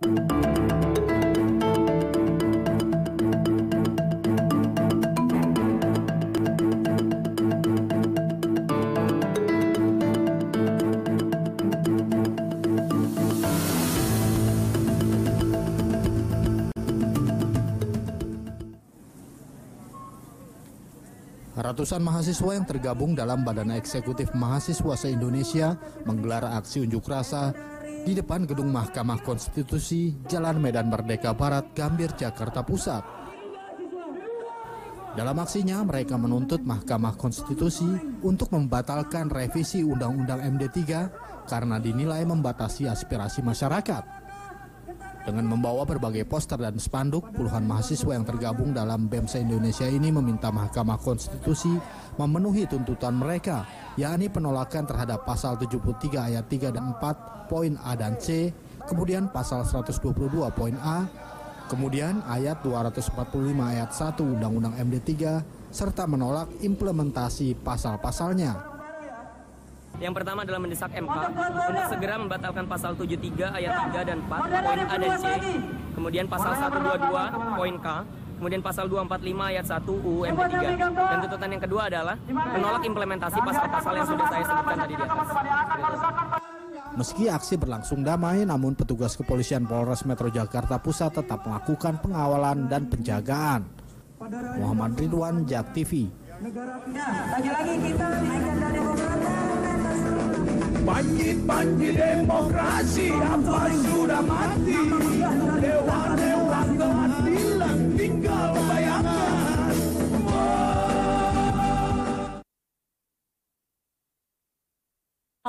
Ratusan mahasiswa yang tergabung dalam Badan Eksekutif Mahasiswa se-Indonesia menggelar aksi unjuk rasa di depan Gedung Mahkamah Konstitusi, Jalan Medan Merdeka Barat, Gambir, Jakarta Pusat. Dalam aksinya, mereka menuntut Mahkamah Konstitusi untuk membatalkan revisi Undang-Undang MD3 karena dinilai membatasi aspirasi masyarakat. Dengan membawa berbagai poster dan spanduk, puluhan mahasiswa yang tergabung dalam BEM se-Indonesia ini meminta Mahkamah Konstitusi memenuhi tuntutan mereka, yakni penolakan terhadap pasal 73 ayat 3 dan 4 poin A dan C, kemudian pasal 122 poin A, kemudian ayat 245 ayat 1 Undang-Undang MD3, serta menolak implementasi pasal-pasalnya. Yang pertama adalah mendesak MK untuk segera membatalkan pasal 73 ayat 3 dan 4 poin A dan C, kemudian pasal 122 poin K, kemudian pasal 245 ayat 1 UU MD3. Dan tuntutan yang kedua adalah menolak implementasi pasal-pasal yang sudah saya sebutkan tadi di atas. Meski aksi berlangsung damai, namun petugas kepolisian Polres Metro Jakarta Pusat tetap melakukan pengawalan dan penjagaan. Muhammad Ridwan, JAK TV. Lagi-lagi kita naikkan dari Panji demokrasi apa sudah mati, dewan-dewan keadilan tinggal bayangkan.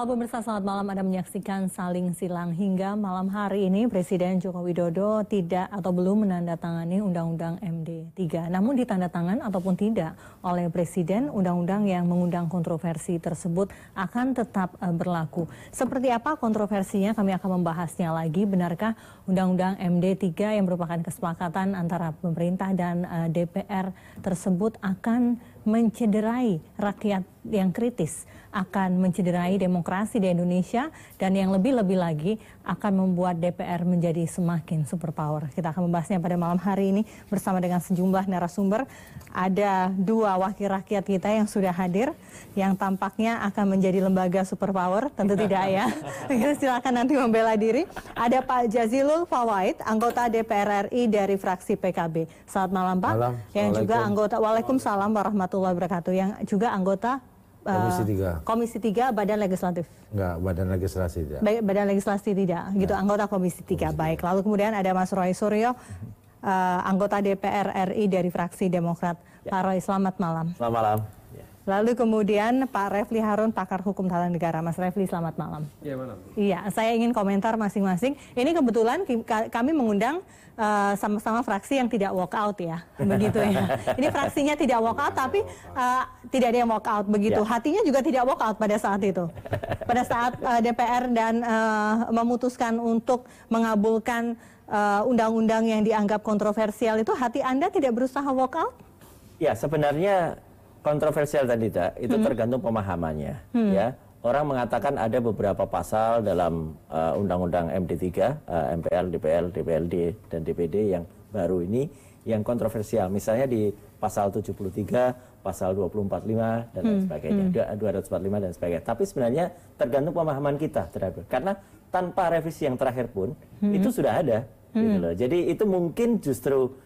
Pemirsa, selamat malam. Anda menyaksikan Saling Silang. Hingga malam hari ini Presiden Joko Widodo tidak atau belum menandatangani Undang-Undang MD3. Namun ditandatangan ataupun tidak oleh Presiden, undang-undang yang mengundang kontroversi tersebut akan tetap berlaku. Seperti apa kontroversinya, kami akan membahasnya lagi. Benarkah Undang-Undang MD3 yang merupakan kesepakatan antara pemerintah dan DPR tersebut akan mencederai rakyat yang kritis, akan mencederai demokrasi di Indonesia, dan yang lebih-lebih lagi akan membuat DPR menjadi semakin superpower. Kita akan membahasnya pada malam hari ini bersama dengan sejumlah narasumber. Ada dua wakil rakyat kita yang sudah hadir, yang tampaknya akan menjadi lembaga superpower, tentu tidak ya. Silakan nanti membela diri. Ada Pak Jazilul Fawait, anggota DPR RI dari fraksi PKB. Selamat malam Pak. Malam. Yang juga anggota, Waalaikumsalam warahmatullahi wabarakatuh, yang juga anggota Komisi 3 Badan Legislatif. Enggak, Badan Legislasi tidak. Badan Legislasi tidak, gitu, anggota Komisi 3. Baik, lalu kemudian ada Mas Roy Suryo, anggota DPR RI dari fraksi Demokrat. Pak Roy, selamat malam. Selamat malam. Lalu kemudian Pak Refli Harun, pakar hukum tata negara. Mas Refli, selamat malam. Iya, malam. Iya, saya ingin komentar masing-masing. Ini kebetulan kami mengundang sama-sama fraksi yang tidak walk out ya, begitu ya. Ini fraksinya tidak walk out, tapi tidak ada yang walk out begitu. Ya. Hatinya juga tidak walk out pada saat itu. Pada saat DPR dan memutuskan untuk mengabulkan undang-undang yang dianggap kontroversial itu, hati Anda tidak berusaha walk out? Ya, sebenarnya kontroversial tadi itu tergantung pemahamannya. Ya, orang mengatakan ada beberapa pasal dalam Undang-Undang MD3, MPR, DPR, DPLD, dan DPD yang baru ini yang kontroversial. Misalnya di pasal 73, pasal 245 dan lain sebagainya, 245 dan sebagainya. Tapi sebenarnya tergantung pemahaman kita terhadap, karena tanpa revisi yang terakhir pun itu sudah ada. Gitu loh. Jadi itu mungkin justru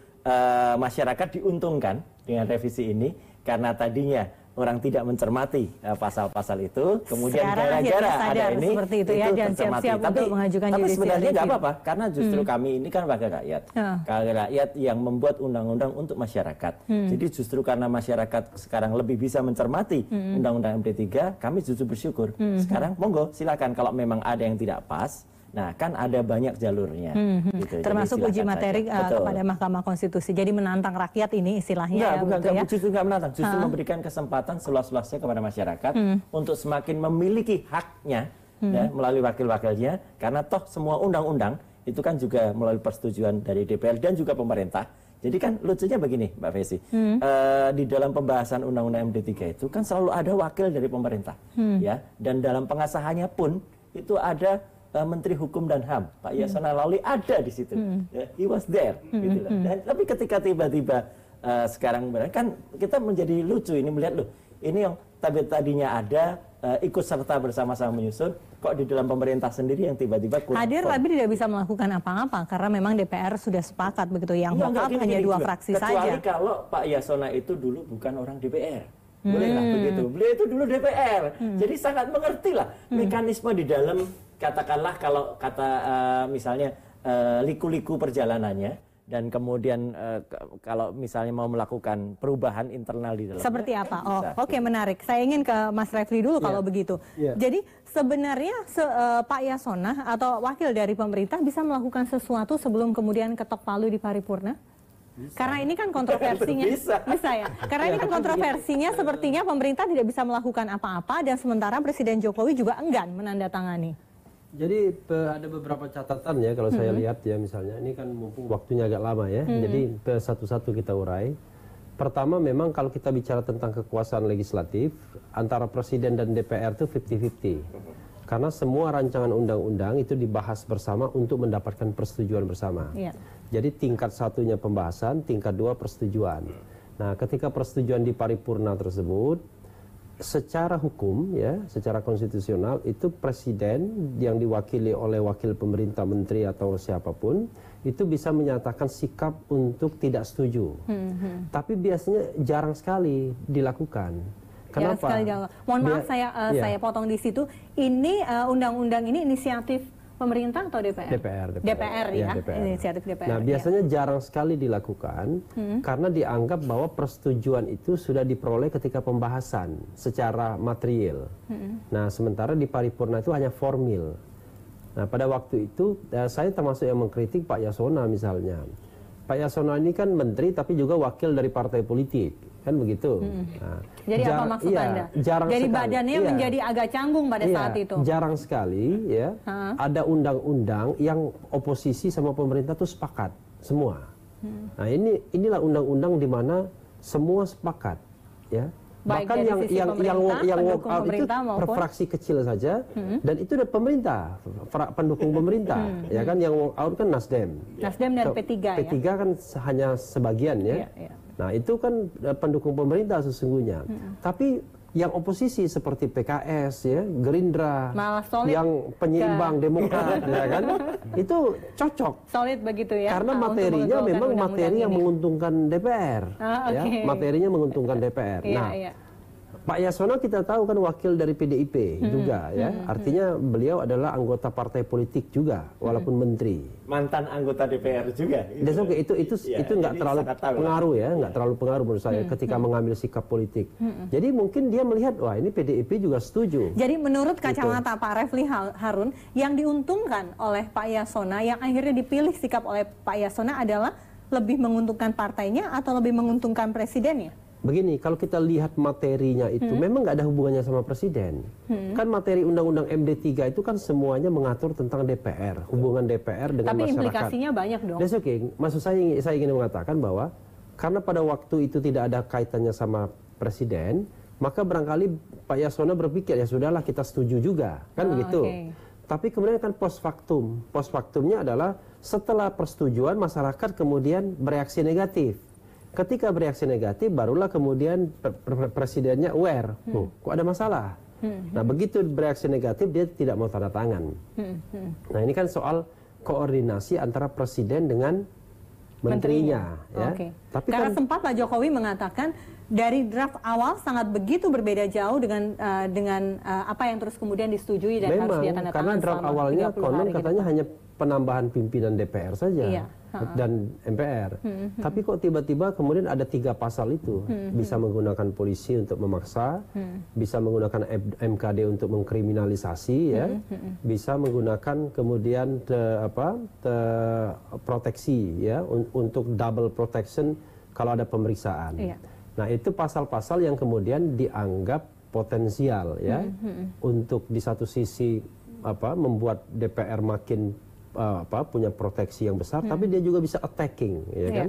masyarakat diuntungkan dengan revisi ini, karena tadinya orang tidak mencermati pasal-pasal itu, kemudian gara-gara ada ini itu ya, dan siap-siap untuk mengajukan tapi sebenarnya nggak review. apa-apa, karena justru kami ini kan wakil rakyat, rakyat yang membuat undang-undang untuk masyarakat. Jadi justru karena masyarakat sekarang lebih bisa mencermati Undang-Undang MD3, kami justru bersyukur. Sekarang monggo silakan, kalau memang ada yang tidak pas, nah kan ada banyak jalurnya, gitu. Termasuk uji materi kepada Mahkamah Konstitusi. Jadi menantang rakyat ini istilahnya. Justru nggak menantang, justru memberikan kesempatan seluas-luasnya kepada masyarakat untuk semakin memiliki haknya ya, melalui wakil-wakilnya. Karena toh semua undang-undang itu kan juga melalui persetujuan dari DPR dan juga pemerintah. Jadi kan lucunya begini, Mbak Fesi, di dalam pembahasan Undang-Undang MD3 itu kan selalu ada wakil dari pemerintah, ya. Dan dalam pengasahannya pun itu ada Menteri Hukum dan HAM, Pak Yasona Lawli ada di situ. He was there. Gitu loh. Dan, tapi ketika tiba-tiba sekarang kan kita menjadi lucu ini melihat loh, ini yang tadinya ada ikut serta bersama-sama menyusun, kok di dalam pemerintah sendiri yang tiba-tiba hadir tapi tidak bisa melakukan apa-apa karena memang DPR sudah sepakat begitu, yang vokal hanya dua fraksi saja. Kecuali kalau Pak Yasona itu dulu bukan orang DPR. Bolehlah begitu. Beliau itu dulu DPR. Jadi sangat mengerti lah mekanisme di dalam, katakanlah kalau kata misalnya liku-liku perjalanannya, dan kemudian kalau misalnya mau melakukan perubahan internal di dalam. Seperti apa? Oh, oke, menarik. Saya ingin ke Mas Refli dulu kalau begitu. Jadi sebenarnya Pak Yasona atau wakil dari pemerintah bisa melakukan sesuatu sebelum kemudian ketok palu di paripurna? Karena ini kan kontroversinya, bisa ya. Karena ini kan kontroversinya, sepertinya pemerintah tidak bisa melakukan apa-apa dan sementara Presiden Jokowi juga enggan menandatangani. Jadi ada beberapa catatan ya kalau saya lihat ya, misalnya ini kan mumpung waktunya agak lama ya, jadi satu-satu kita urai. Pertama, memang kalau kita bicara tentang kekuasaan legislatif antara Presiden dan DPR itu 50-50. Karena semua rancangan undang-undang itu dibahas bersama untuk mendapatkan persetujuan bersama. Jadi tingkat satunya pembahasan, tingkat dua persetujuan. Nah, ketika persetujuan di paripurna tersebut, secara hukum ya, secara konstitusional itu presiden yang diwakili oleh wakil pemerintah, menteri atau siapapun itu bisa menyatakan sikap untuk tidak setuju. Tapi biasanya jarang sekali dilakukan. Kenapa? Mohon maaf saya potong di situ. Ini undang-undang ini inisiatif pemerintah atau DPR? DPR ya, inisiatif DPR. Nah, biasanya jarang sekali dilakukan karena dianggap bahwa persetujuan itu sudah diperoleh ketika pembahasan secara material. Nah, sementara di paripurna itu hanya formil. Nah, pada waktu itu saya termasuk yang mengkritik Pak Yasona misalnya. Pak Yasona ini kan menteri tapi juga wakil dari partai politik, kan begitu. Nah, jadi apa maksud Anda? Jadi badannya menjadi agak canggung pada saat itu. Jarang sekali ya ada undang-undang yang oposisi sama pemerintah tuh sepakat semua. Nah, inilah undang-undang di mana semua sepakat ya. Baik, bahkan yang walk out itu per fraksi kecil saja, dan itu udah pemerintah, pendukung pemerintah, ya kan, yang walk out kan Nasdem dan P3 ya. kan hanya sebagian ya. Nah, itu kan pendukung pemerintah sesungguhnya. Tapi yang oposisi seperti PKS ya, Gerindra, yang penyeimbang Demokrat ya kan, itu cocok. Solid begitu ya. Karena materinya memang materi yang menguntungkan DPR. Ya, materinya menguntungkan DPR. Nah, Pak Yasona kita tahu kan wakil dari PDIP juga ya. Artinya beliau adalah anggota partai politik juga walaupun menteri. Mantan anggota DPR juga. Itu nggak terlalu pengaruh ya, nggak terlalu pengaruh menurut saya ketika mengambil sikap politik. Jadi mungkin dia melihat wah ini PDIP juga setuju. Jadi menurut kacamata Pak Refli Harun, yang diuntungkan oleh Pak Yasona, yang akhirnya dipilih sikap oleh Pak Yasona adalah lebih menguntungkan partainya atau lebih menguntungkan presidennya? Begini, kalau kita lihat materinya itu memang nggak ada hubungannya sama presiden. Kan materi undang-undang MD3 itu kan semuanya mengatur tentang DPR, hubungan DPR dengan masyarakat. Tapi implikasinya banyak dong. That's okay. Maksud saya ingin mengatakan bahwa karena pada waktu itu tidak ada kaitannya sama presiden, maka barangkali Pak Yasona berpikir ya sudahlah kita setuju juga, kan begitu. Tapi kemudian kan post factum. Post factumnya adalah setelah persetujuan masyarakat kemudian bereaksi negatif. Ketika bereaksi negatif, barulah kemudian presidennya aware, kok ada masalah. Nah, begitu bereaksi negatif, dia tidak mau tanda tangan. Nah, ini kan soal koordinasi antara presiden dengan menterinya. Ya. Tapi karena sempat Pak Jokowi mengatakan dari draft awal sangat begitu berbeda jauh dengan apa yang terus kemudian disetujui dan harus dia tanda tangan. Karena draft awalnya konon katanya hanya penambahan pimpinan DPR saja dan MPR. Tapi kok tiba-tiba kemudian ada 3 pasal itu, bisa menggunakan polisi untuk memaksa, bisa menggunakan MKD untuk mengkriminalisasi, ya, bisa menggunakan kemudian proteksi, ya, untuk double protection kalau ada pemeriksaan. Nah, itu pasal-pasal yang kemudian dianggap potensial, ya, untuk di satu sisi membuat DPR makin punya proteksi yang besar, tapi dia juga bisa attacking, ya kan?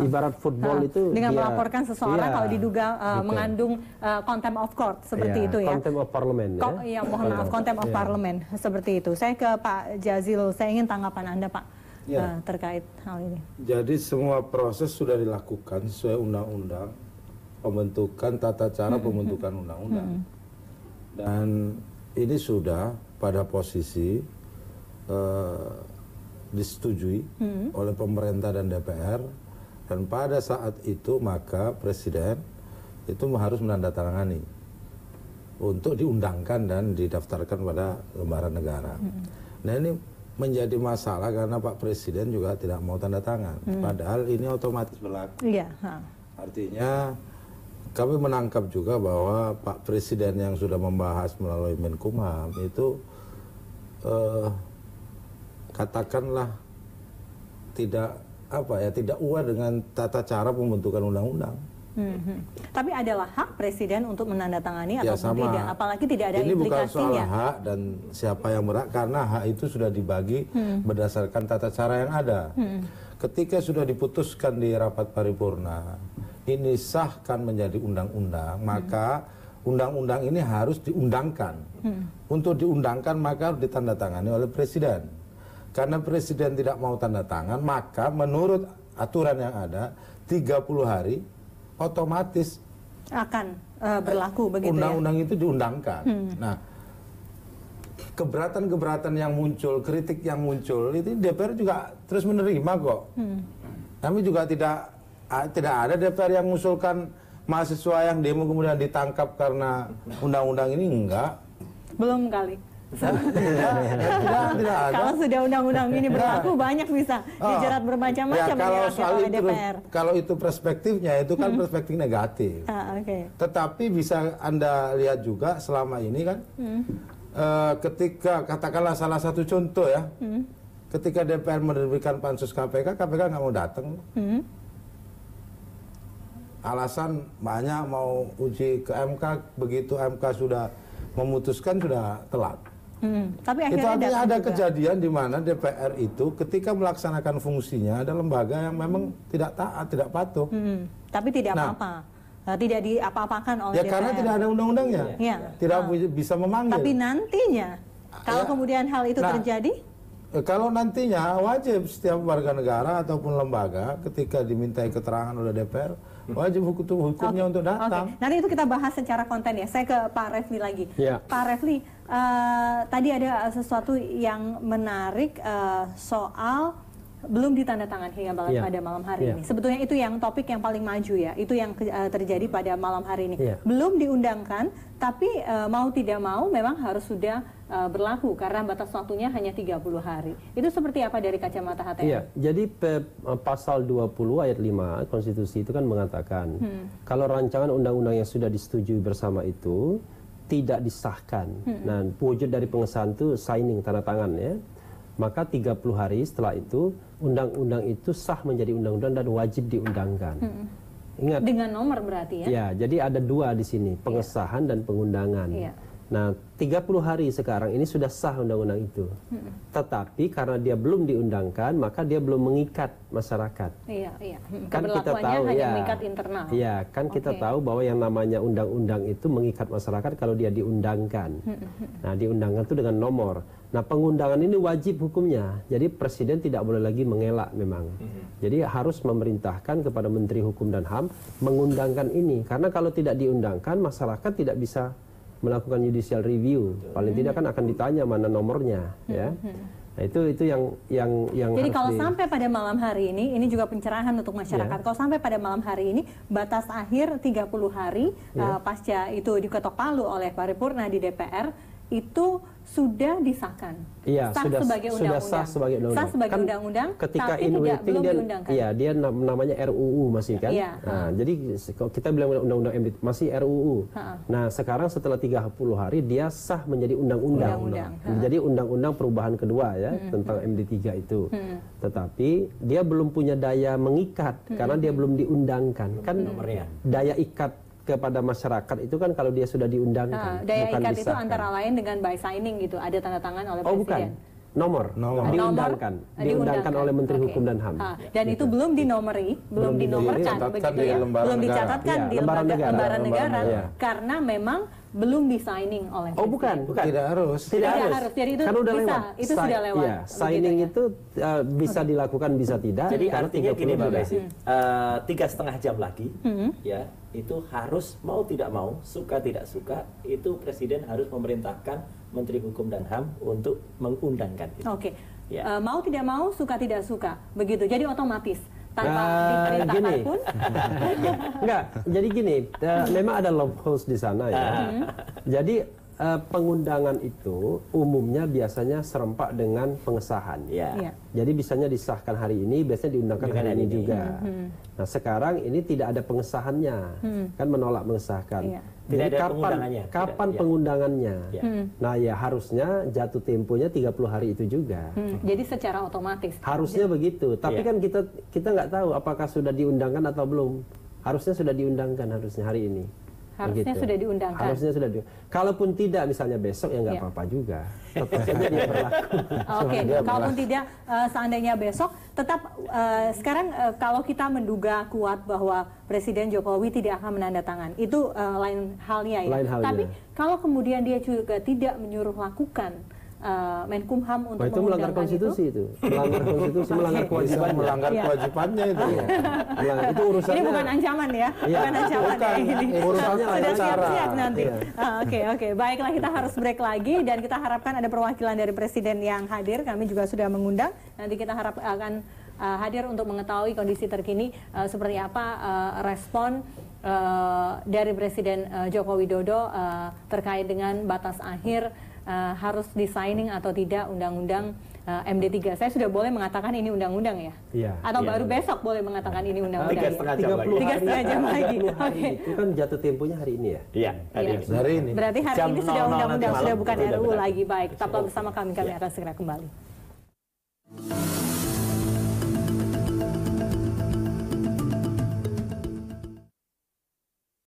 Ibarat football itu dengan dia, melaporkan seseorang kalau diduga mengandung contempt of court seperti itu ya. Contempt of parliament. Ya, mohon maaf, contempt of parliament seperti itu. Saya ke Pak Jazil, saya ingin tanggapan Anda Pak terkait hal ini. Jadi semua proses sudah dilakukan sesuai undang-undang, pembentukan tata cara pembentukan undang-undang, dan ini sudah pada posisi disetujui oleh pemerintah dan DPR, dan pada saat itu maka Presiden itu harus menandatangani untuk diundangkan dan didaftarkan pada lembaran negara. Nah ini menjadi masalah karena Pak Presiden juga tidak mau tanda tangan, padahal ini otomatis berlaku. Artinya kami menangkap juga bahwa Pak Presiden yang sudah membahas melalui Menkumham itu katakanlah tidak aware dengan tata cara pembentukan undang-undang. Tapi adalah hak Presiden untuk menandatangani Ya, ataupun sama. tidak, apalagi tidak ada Ini bukan soal implikasinya. hak dan siapa yang berhak, karena hak itu sudah dibagi berdasarkan tata cara yang ada. Ketika sudah diputuskan di rapat paripurna, ini sahkan menjadi undang-undang, maka undang-undang ini harus diundangkan. Untuk diundangkan maka harus ditandatangani oleh Presiden. Karena Presiden tidak mau tanda tangan, maka menurut aturan yang ada 30 hari otomatis Akan berlaku begitu undang-undang itu diundangkan. Nah, keberatan-keberatan yang muncul, kritik yang muncul itu DPR juga terus menerima kok. Kami juga tidak ada DPR yang mengusulkan mahasiswa yang demo kemudian ditangkap karena undang-undang ini, enggak. Belum kali. Tidak ada. Kalau sudah undang-undang ini berlaku, banyak bisa dijerat bermacam-macam oleh DPR. Kalau itu perspektifnya, itu kan perspektif negatif. Tetapi bisa Anda lihat juga selama ini kan, ketika katakanlah salah satu contoh ya, ketika DPR menerbitkan pansus KPK nggak mau datang. Alasan banyak, mau uji ke MK, begitu MK sudah memutuskan sudah telat. Tapi itu artinya ada juga kejadian di mana DPR itu ketika melaksanakan fungsinya ada lembaga yang memang tidak taat, tidak patuh. Tapi tidak apa-apa, tidak diapa-apakan oleh ya DPR. karena tidak ada undang-undangnya, tidak bisa memanggil. Tapi nantinya, kalau kemudian hal itu terjadi, kalau nantinya wajib setiap warga negara ataupun lembaga ketika dimintai keterangan oleh DPR, wajib hukumnya untuk datang. Nanti itu kita bahas secara konten ya. Saya ke Pak Refli lagi. Pak Refli, tadi ada sesuatu yang menarik soal belum ditandatangani hingga pada malam hari ini. Sebetulnya itu yang topik yang paling maju ya. Itu yang terjadi pada malam hari ini. Belum diundangkan, tapi mau tidak mau memang harus sudah berlaku karena batas waktunya hanya 30 hari. Itu seperti apa dari kacamata HTM? Iya, jadi pasal 20 ayat 5 konstitusi itu kan mengatakan kalau rancangan undang-undang yang sudah disetujui bersama itu tidak disahkan. Nah, wujud dari pengesahan itu signing, tanda tangan ya. Maka 30 hari setelah itu undang-undang itu sah menjadi undang-undang dan wajib diundangkan. Ingat, dengan nomor berarti ya? Ya, jadi ada dua di sini, pengesahan dan pengundangan. Nah, 30 hari sekarang ini sudah sah undang-undang itu. Tetapi karena dia belum diundangkan, maka dia belum mengikat masyarakat. Kan kita tahu hanya mengikat internal. Iya, kan kita tahu bahwa yang namanya undang-undang itu mengikat masyarakat kalau dia diundangkan. Nah, diundangkan itu dengan nomor. Nah, pengundangan ini wajib hukumnya. Jadi Presiden tidak boleh lagi mengelak memang. Jadi harus memerintahkan kepada Menteri Hukum dan HAM mengundangkan ini. Karena kalau tidak diundangkan, masyarakat tidak bisa melakukan judicial review. Paling tidak kan akan ditanya mana nomornya, ya. Nah, itu yang jadi kalau sampai pada malam hari ini juga pencerahan untuk masyarakat. Kalau sampai pada malam hari ini batas akhir 30 hari pasca itu diketok palu oleh paripurna di DPR itu sudah disahkan. Iya, sah sebagai undang-undang. Sah sebagai undang-undang. Sah sebagai undang-undang, ketika tapi belum diundangkan. Iya, dia namanya RUU masih kan. Nah, jadi kita bilang undang-undang MD masih RUU. Nah, sekarang setelah 30 hari dia sah menjadi undang-undang. Jadi undang-undang perubahan kedua ya tentang MD3 itu. Tetapi dia belum punya daya mengikat karena dia belum diundangkan. Kan daya ikat kepada masyarakat itu kan kalau dia sudah diundangkan. Daya bukan ikat disahkan. itu antara lain dengan by signing gitu, ada tanda tangan oleh Presiden. Bukan. diundangkan oleh Menteri Hukum dan HAM. Dan itu belum dinomorkan, begitu ya, belum dicatatkan di lembaran negara, karena memang belum di-signing oleh Presiden. Bukan. Tidak harus. Tidak harus. Jadi itu udah bisa, lewat. itu sudah lewat. Ya, signing ya? itu bisa dilakukan, bisa tidak. Jadi karena artinya gini Mbak Desi, 30 jam lagi, ya itu harus mau tidak mau, suka tidak suka, itu Presiden harus memerintahkan Menteri Hukum dan HAM untuk mengundangkan itu. Oke. Ya. Mau tidak mau, suka tidak suka, begitu. Jadi otomatis tanpa diperintahkan pun. Enggak. Jadi gini, memang ada loopholes di sana ya. Jadi pengundangan itu umumnya biasanya serempak dengan pengesahan. Ya. Jadi bisanya disahkan hari ini, biasanya diundangkan hari ini juga. Nah sekarang ini tidak ada pengesahannya, kan menolak mengesahkan. Tidak Jadi ada pengundangannya. kapan Tidak, pengundangannya? Ya. Nah ya harusnya jatuh temponya 30 hari itu juga. Jadi secara otomatis. Harusnya begitu. Tapi kan kita nggak tahu apakah sudah diundangkan atau belum. Harusnya sudah diundangkan harusnya hari ini. Harusnya sudah diundangkan. Harusnya sudah kalaupun tidak misalnya besok ya nggak apa-apa juga. Tetap saja dia berlaku. Oke, kalaupun tidak seandainya besok tetap sekarang kalau kita menduga kuat bahwa Presiden Jokowi tidak akan menandatangani, itu lain halnya ya. Lain halnya. Tapi kalau kemudian dia juga tidak menyuruh lakukan Menkumham untuk itu melanggar konstitusi itu. Melanggar konstitusi, melanggar kewajibannya. Melanggar kewajibannya itu. Itu urusannya. Ini bukan ancaman ya, bukan ancaman ya ini. Urusannya lain Sudah cara. siap-siap nanti. Oke. Baiklah, kita harus break lagi dan kita harapkan ada perwakilan dari Presiden yang hadir. Kami juga sudah mengundang. Nanti kita harap akan hadir untuk mengetahui kondisi terkini seperti apa respon dari Presiden Joko Widodo terkait dengan batas akhir harus di-signing atau tidak undang-undang MD3. Saya sudah boleh mengatakan ini undang-undang ya? Iya. Atau baru besok boleh mengatakan ini undang-undang? 3,5 jam lagi. Oke. Itu kan jatuh temponya hari ini ya? Iya, Hari ini. Berarti hari Jam ini sudah 00 undang-undang, nanti sudah malam. bukan Sudah RUU benar. lagi. Baik, tetaplah bersama kami akan segera kembali.